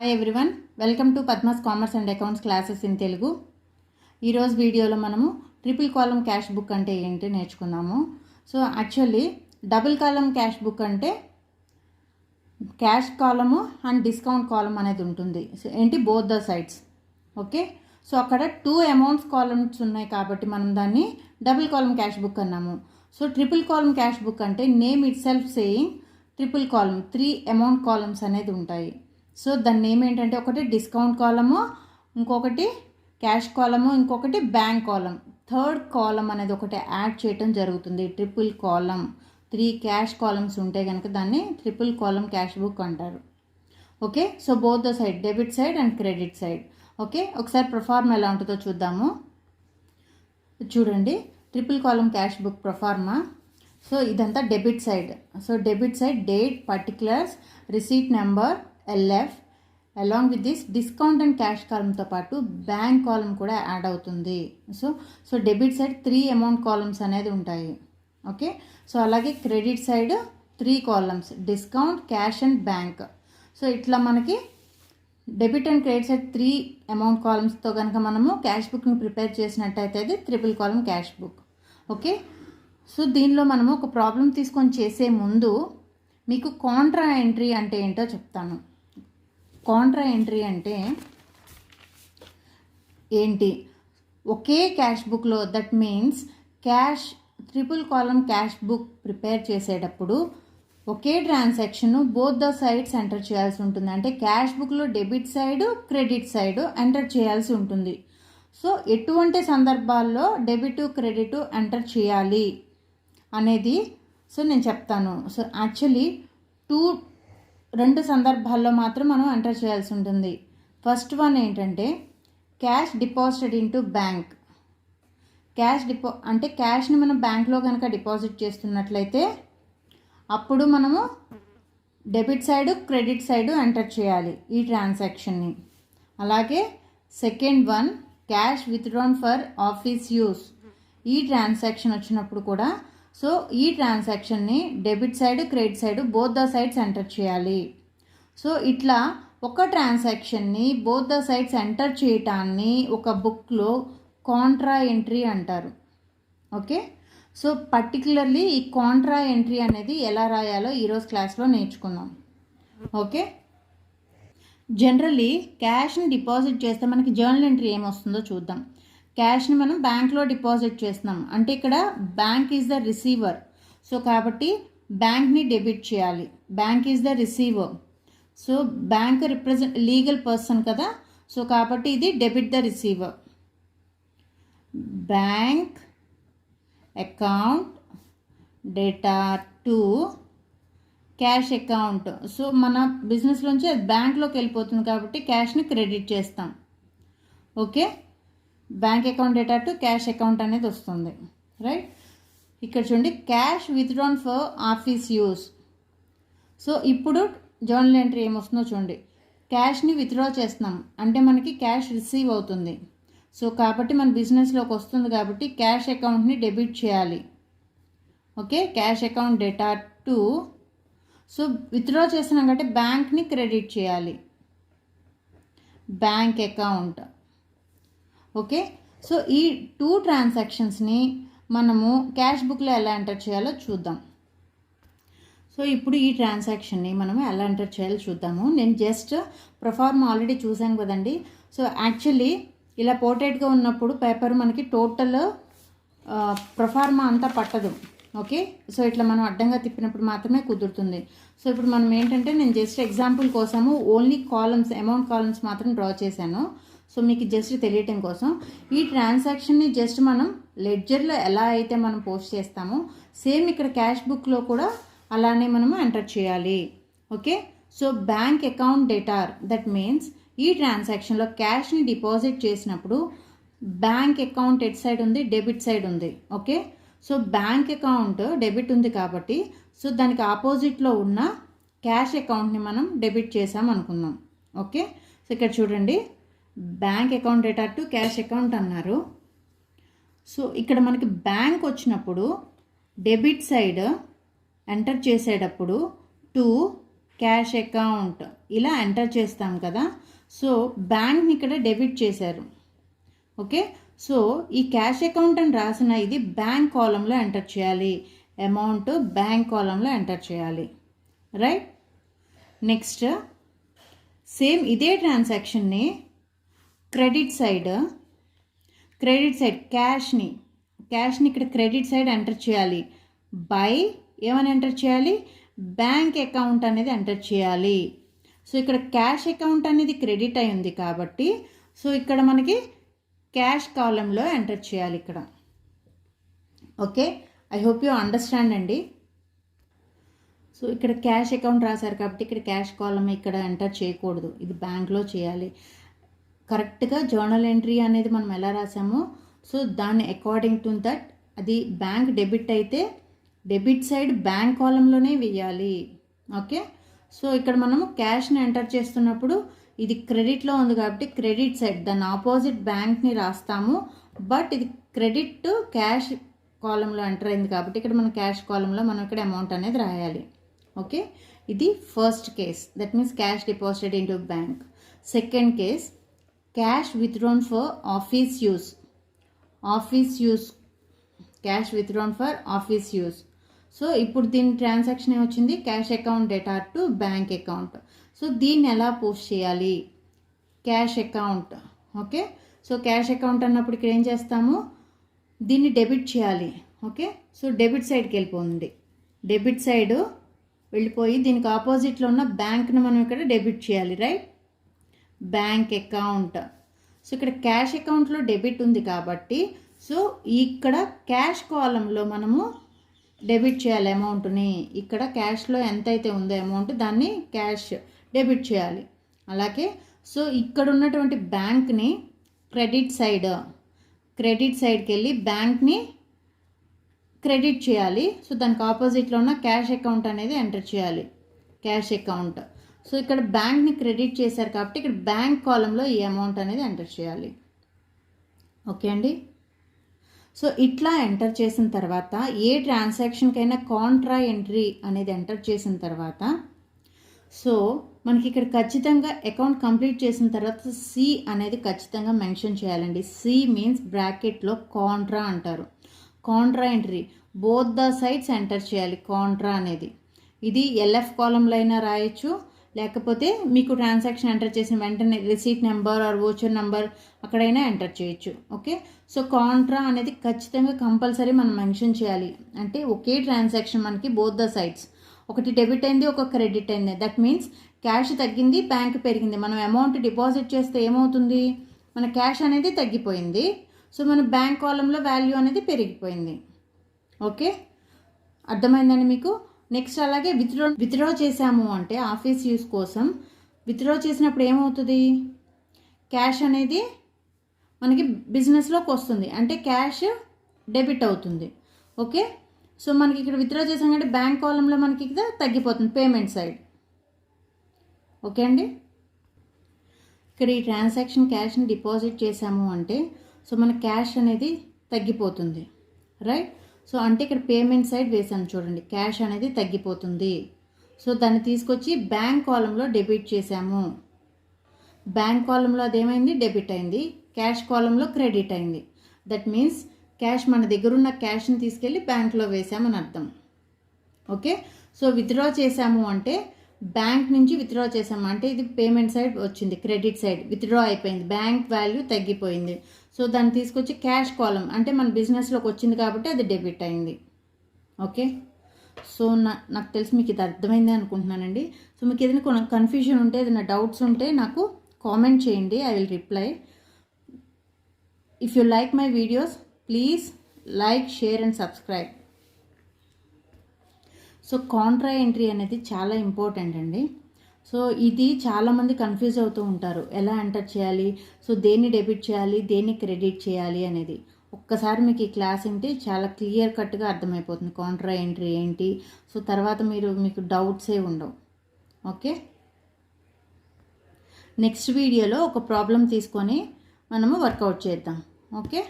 Hi everyone, welcome to Padma's commerce and accounts classes in Telugu. ఈరోజు వీడియోలో మనము ట్రిపుల్ కాలమ్ క్యాష్ బుక్ అంటే ఏంటి నేర్చుకుందాము. So actually double column cash book అంటే cash column and discount column అనేది ఉంటుంది. సో ఏంటి both the sides. Okay, so అక్కడ 2 అమౌంట్స్ కాలమ్స్ ఉన్నాయి కాబట్టి మనం దాన్ని డబుల్ కాలమ్ క్యాష్ బుక్ అన్నాము. So triple column cash book అంటే name itself saying triple column, 3 amount columns అనేది ఉంటాయి. సో దాని నేమ్ ఏంటంటే ఒకటి డిస్కౌంట్ కాలము, ఇంకొకటి క్యాష్ కాలము, ఇంకొకటి బ్యాంక్ కాలం. థర్డ్ కాలం అనేది ఒకటి యాడ్ చేయటం జరుగుతుంది. ట్రిపుల్ కాలం, 3 క్యాష్ కాలమ్స్ ఉంటే కనుక దాన్ని ట్రిపుల్ కాలం క్యాష్ బుక్ అంటారు. Okay, so both the side, debit side and credit side. Okay, ఒకసారి ప్రొఫార్మా ఎలా ఉంటుందో చూద్దాము. చూడండి, triple column cash book proforma. So ఇదంతా debit side. So debit side date, particulars, receipt number, LF, along with this discount and cash కాలంతో పాటు bank column కూడా add అవుతుంది. So debit side 3 amount columns అనేది ఉంటాయి. ఓకే, సో అలాగే credit side 3 columns, discount, cash and bank. So ఇట్లా మనకి debit and credit side 3 amount కాలమ్స్తో కనుక మనము క్యాష్ బుక్ని ప్రిపేర్ చేసినట్టయితే అది triple column cash book. Okay, so దీనిలో మనము ఒక ప్రాబ్లం తీసుకొని చేసే ముందు మీకు కాంట్రా ఎంట్రీ అంటే ఏంటో చెప్తాను. కాంట్రా ఎంట్రీ అంటే ఏంటి? ఒకే క్యాష్ బుక్లో, that means cash triple column cash book prepare చేసేటప్పుడు ఒకే transaction both the sides enter చేయాల్సి ఉంటుంది. అంటే క్యాష్ బుక్లో debit side, credit side enter చేయాల్సి ఉంటుంది. సో ఎటువంటి సందర్భాల్లో డెబిట్, క్రెడిట్ ఎంటర్ చేయాలి అనేది సో నేను చెప్తాను. సో యాక్చువల్లీ 2 సందర్భాల్లో మాత్రం మనం ఎంటర్ చేయాల్సి ఉంటుంది. ఫస్ట్ వన్ ఏంటంటే క్యాష్ డిపాజిటెడ్ ఇంటూ బ్యాంక్. అంటే క్యాష్ని మనం బ్యాంక్లో కనుక డిపాజిట్ చేస్తున్నట్లయితే అప్పుడు మనము debit side, credit side enter చేయాలి ఈ ట్రాన్సాక్షన్ని. అలాగే second one cash withdrawn for office use. ఈ ట్రాన్సాక్షన్ వచ్చినప్పుడు కూడా సో ఈ ట్రాన్సాక్షన్ని debit side, credit side both the sides enter చేయాలి. సో ఇట్లా ఒక ట్రాన్సాక్షన్ని బోత్ ద సైడ్స్ ఎంటర్ చేయటాన్ని ఒక బుక్లో కాంట్రా ఎంట్రీ అంటారు. ఓకే, సో పర్టికులర్లీ ఈ కాంట్రా ఎంట్రీ అనేది ఎలా రాయాలో ఈరోజు క్లాస్లో నేర్చుకుందాం. ఓకే, జనరల్లీ క్యాష్ని డిపాజిట్ చేస్తే మనకి జర్నల్ ఎంట్రీ ఏమొస్తుందో చూద్దాం. క్యాష్ని మనం బ్యాంక్లో డిపాజిట్ చేస్తున్నాం అంటే ఇక్కడ bank is the receiver. So కాబట్టి బ్యాంక్ని డెబిట్ చేయాలి. Bank is the receiver. So bank represent legal person కదా. సో కాబట్టి ఇది debit the receiver. Bank account data to cash account. So మన బిజినెస్లోంచి అది బ్యాంక్లోకి వెళ్ళిపోతుంది కాబట్టి క్యాష్ని క్రెడిట్ చేస్తాం. Okay, bank account data to cash account అనేది వస్తుంది. రైట్, ఇక్కడ చూడండి cash withdrawn for office use. So ఇప్పుడు జర్నల్ ఎంట్రీ ఏమొస్తుందో చూడండి. క్యాష్ని విత్డ్రా చేస్తున్నాం అంటే మనకి క్యాష్ రిసీవ్ అవుతుంది. సో కాబట్టి మన బిజినెస్లోకి వస్తుంది కాబట్టి క్యాష్ అకౌంట్ని డెబిట్ చేయాలి. Okay, cash account data to so withdraw చేస్తున్నాం కాబట్టి బ్యాంక్ని క్రెడిట్ చేయాలి. Bank account. ఓకే, సో ఈ 2 ట్రాన్సాక్షన్స్ని మనము క్యాష్ బుక్లో ఎలా ఎంటర్ చేయాలో చూద్దాం. సో ఇప్పుడు ఈ ట్రాన్సాక్షన్ని మనము ఎలా ఎంటర్ చేయాలో చూద్దాము. నేను జస్ట్ ప్రొఫార్మా ఆల్రెడీ చూసాను కదండి. సో యాక్చువల్లీ ఇలా పోర్ట్రేట్గా ఉన్నప్పుడు పేపర్ మనకి టోటల్ ప్రొఫార్మా అంతా పట్టదు. ఓకే, సో ఇట్లా మనం అడ్డంగా తిప్పినప్పుడు మాత్రమే కుదురుతుంది. సో ఇప్పుడు మనం ఏంటంటే నేను జస్ట్ ఎగ్జాంపుల్ కోసము ఓన్లీ కాలమ్స్, అమౌంట్ కాలమ్స్ మాత్రం డ్రా చేశాను. సో మీకు జస్ట్ తెలియటం కోసం ఈ ట్రాన్సాక్షన్ని జస్ట్ మనం లెడ్జర్లో ఎలా అయితే మనం పోస్ట్ చేస్తామో సేమ్ ఇక్కడ క్యాష్ బుక్లో కూడా అలానే మనము ఎంటర్ చేయాలి. Okay, so bank account debtor, that means ఈ ట్రాన్సాక్షన్లో క్యాష్ని డిపాజిట్ చేసినప్పుడు బ్యాంక్ అకౌంట్ ఎట్ సైడ్ ఉంది, డెబిట్ సైడ్ ఉంది. Okay, so bank account debit ఉంది కాబట్టి సో దానికి ఆపోజిట్లో ఉన్న క్యాష్ అకౌంట్ని మనం డెబిట్ చేసాం అనుకుందాం. ఓకే, సో ఇక్కడ చూడండి bank account data to cash account అన్నారు. సో ఇక్కడ మనకి బ్యాంక్ వచ్చినప్పుడు డెబిట్ సైడ్ ఎంటర్ చేసేటప్పుడు టు క్యాష్ అకౌంట్ ఇలా ఎంటర్ చేస్తాం కదా. సో బ్యాంక్ని ఇక్కడ డెబిట్ చేశారు. ఓకే, సో ఈ క్యాష్ అకౌంట్ అని రాసిన ఇది బ్యాంక్ కాలంలో ఎంటర్ చేయాలి. అమౌంట్ బ్యాంక్ కాలంలో ఎంటర్ చేయాలి. రైట్. నెక్స్ట్ సేమ్ ఇదే ట్రాన్సాక్షన్ని క్రెడిట్ సైడ్ క్యాష్ని ఇక్కడ క్రెడిట్ సైడ్ ఎంటర్ చేయాలి. బై ఏమని ఎంటర్ చేయాలి? బ్యాంక్ అకౌంట్ అనేది ఎంటర్ చేయాలి. సో ఇక్కడ క్యాష్ అకౌంట్ అనేది క్రెడిట్ అయి ఉంది కాబట్టి సో ఇక్కడ మనకి క్యాష్ కాలంలో ఎంటర్ చేయాలి ఇక్కడ. Okay, I hope you understand అండి. సో ఇక్కడ క్యాష్ అకౌంట్ రాశారు కాబట్టి ఇక్కడ క్యాష్ కాలం ఇక్కడ ఎంటర్ చేయకూడదు, ఇది బ్యాంక్లో చేయాలి. కరెక్ట్గా జర్నల్ ఎంట్రీ అనేది మనం ఎలా రాసామో సో దాన్ని అకార్డింగ్ టు దట్ అది బ్యాంక్ డెబిట్ అయితే డెబిట్ సైడ్ బ్యాంక్ కాలంలోనే వేయాలి. ఓకే, సో ఇక్కడ మనము క్యాష్ని ఎంటర్ చేస్తున్నప్పుడు ఇది క్రెడిట్లో ఉంది కాబట్టి క్రెడిట్ సైడ్ దాని ఆపోజిట్ బ్యాంక్ని రాస్తాము. బట్ ఇది క్రెడిట్ టు క్యాష్ కాలంలో ఎంటర్ అయింది కాబట్టి ఇక్కడ మన క్యాష్ కాలంలో మనం ఇక్కడ అమౌంట్ అనేది రాయాలి. ఓకే, ఇది first case, that means cash deposited in to bank. Second case cash withdrawn for office use cash withdrawn for office use. So ఇప్పుడు దీని ట్రాన్సాక్షన్ ఏమొచ్చింది? Cash account data to bank account. So దీన్ని ఎలా post చేయాలి? Cash account. Okay, so cash account అన్నప్పుడు ఇక్కడ ఏం చేస్తాము? దీన్ని డెబిట్ చేయాలి. ఓకే, సో డెబిట్ సైడ్కి వెళ్ళిపోతుంది. డెబిట్ సైడ్ వెళ్ళిపోయి దీనికి ఆపోజిట్లో ఉన్న బ్యాంక్ను మనం ఇక్కడ డెబిట్ చేయాలి. Right, bank account. సో ఇక్కడ క్యాష్ అకౌంట్లో డెబిట్ ఉంది కాబట్టి సో ఇక్కడ క్యాష్ కాలంలో మనము డెబిట్ చేయాలి అమౌంట్ని. ఇక్కడ క్యాష్లో ఎంత అయితే ఉందో అమౌంట్ దాన్ని క్యాష్ డెబిట్ చేయాలి. అలాగే సో ఇక్కడ ఉన్నటువంటి బ్యాంక్ని క్రెడిట్ సైడ్కి వెళ్ళి బ్యాంక్ని క్రెడిట్ చేయాలి. సో దానికి ఆపోజిట్లో ఉన్న క్యాష్ అకౌంట్ అనేది ఎంటర్ చేయాలి, క్యాష్ అకౌంట్. సో ఇక్కడ బ్యాంక్ని క్రెడిట్ చేశారు కాబట్టి ఇక్కడ బ్యాంక్ కాలంలో ఈ అమౌంట్ అనేది ఎంటర్ చేయాలి. ఓకే అండి. సో ఇట్లా ఎంటర్ చేసిన తర్వాత ఏ ట్రాన్సాక్షన్కైనా కాంట్రా ఎంట్రీ అనేది ఎంటర్ చేసిన తర్వాత సో మనకి ఇక్కడ ఖచ్చితంగా అకౌంట్ కంప్లీట్ చేసిన తర్వాత సి అనేది ఖచ్చితంగా మెన్షన్ చేయాలండి. సి మీన్స్ బ్రాకెట్లో కాంట్రా అంటారు. Contra entry both the sides enter చేయాలి. కాంట్రా అనేది ఇది ఎల్ఎఫ్ కాలంలో అయినా రాయొచ్చు, లేకపోతే మీకు ట్రాన్సాక్షన్ ఎంటర్ చేసిన వెంటనే receipt number or voucher number అక్కడైనా ఎంటర్ చేయొచ్చు. ఓకే, సో కాంట్రా అనేది ఖచ్చితంగా కంపల్సరీ మనం మెన్షన్ చేయాలి. అంటే ఒకే ట్రాన్సాక్షన్ మనకి బోత్ ద సైడ్స్, ఒకటి డెబిట్ అయింది, ఒక క్రెడిట్ అయింది. దట్ మీన్స్ క్యాష్ తగ్గింది, బ్యాంక్ పెరిగింది. మనం అమౌంట్ డిపాజిట్ చేస్తే ఏమవుతుంది? మన క్యాష్ అనేది తగ్గిపోయింది, సో మన బ్యాంక్ కాలంలో వాల్యూ అనేది పెరిగిపోయింది. ఓకే, అర్థమైందండి మీకు? నెక్స్ట్ అలాగే విత్డ్రా చేసాము అంటే ఆఫీస్ యూస్ కోసం విత్డ్రా చేసినప్పుడు ఏమవుతుంది? క్యాష్ అనేది మనకి బిజినెస్లోకి వస్తుంది, అంటే క్యాష్ డెబిట్ అవుతుంది. ఓకే, సో మనకి ఇక్కడ విత్డ్రా చేసాం అంటే బ్యాంక్ కాలంలో మనకి ఇక్కడ తగ్గిపోతుంది పేమెంట్ సైడ్. ఓకే అండి. ఇక్కడ ఈ ట్రాన్సాక్షన్ క్యాష్ని డిపాజిట్ చేసాము అంటే సో మన క్యాష్ అనేది తగ్గిపోతుంది. రైట్, సో అంటే ఇక్కడ పేమెంట్ సైడ్ వేసాము చూడండి, క్యాష్ అనేది తగ్గిపోతుంది. సో దాన్ని తీసుకొచ్చి బ్యాంక్ కాలంలో డెబిట్ చేసాము. బ్యాంక్ కాలంలో అదేమైంది? డెబిట్ అయింది. క్యాష్ కాలంలో క్రెడిట్ అయింది. దట్ మీన్స్ క్యాష్ మన దగ్గర ఉన్న క్యాష్ని తీసుకెళ్ళి బ్యాంక్లో వేసామని అర్థం. ఓకే, సో విత్డ్రా చేసాము అంటే బ్యాంక్ నుంచి విత్డ్రా చేసాము అంటే ఇది పేమెంట్ సైడ్ వచ్చింది, క్రెడిట్ సైడ్ విత్డ్రా అయిపోయింది, బ్యాంక్ వాల్యూ తగ్గిపోయింది. సో దాన్ని తీసుకొచ్చి క్యాష్ కాలం అంటే మన బిజినెస్లోకి వచ్చింది కాబట్టి అది డెబిట్ అయింది. ఓకే, సో నాకు తెలిసి మీకు ఇది అర్థమైంది అనుకుంటున్నానండి. సో మీకు ఏదైనా కన్ఫ్యూజన్ ఉంటే, ఏదైనా డౌట్స్ ఉంటే నాకు కామెంట్ చేయండి, I will reply. If you like my videos please like, share and subscribe. So Contra entry అనేది చాలా ఇంపార్టెంట్ అండి. సో ఇది చాలామంది కన్ఫ్యూజ్ అవుతూ ఉంటారు, ఎలా ఎంటర్ చేయాలి, సో దేన్ని డెబిట్ చేయాలి, దేన్ని క్రెడిట్ చేయాలి అనేది. ఒక్కసారి మీకు ఈ క్లాస్ ఏంటి చాలా క్లియర్ కట్గా అర్థమైపోతుంది కాంట్రా ఎంట్రీ ఏంటి. సో తర్వాత మీకు డౌట్సే ఉండవు. ఓకే, నెక్స్ట్ వీడియోలో ఒక ప్రాబ్లం తీసుకొని మనము వర్కౌట్ చేద్దాం. ఓకే.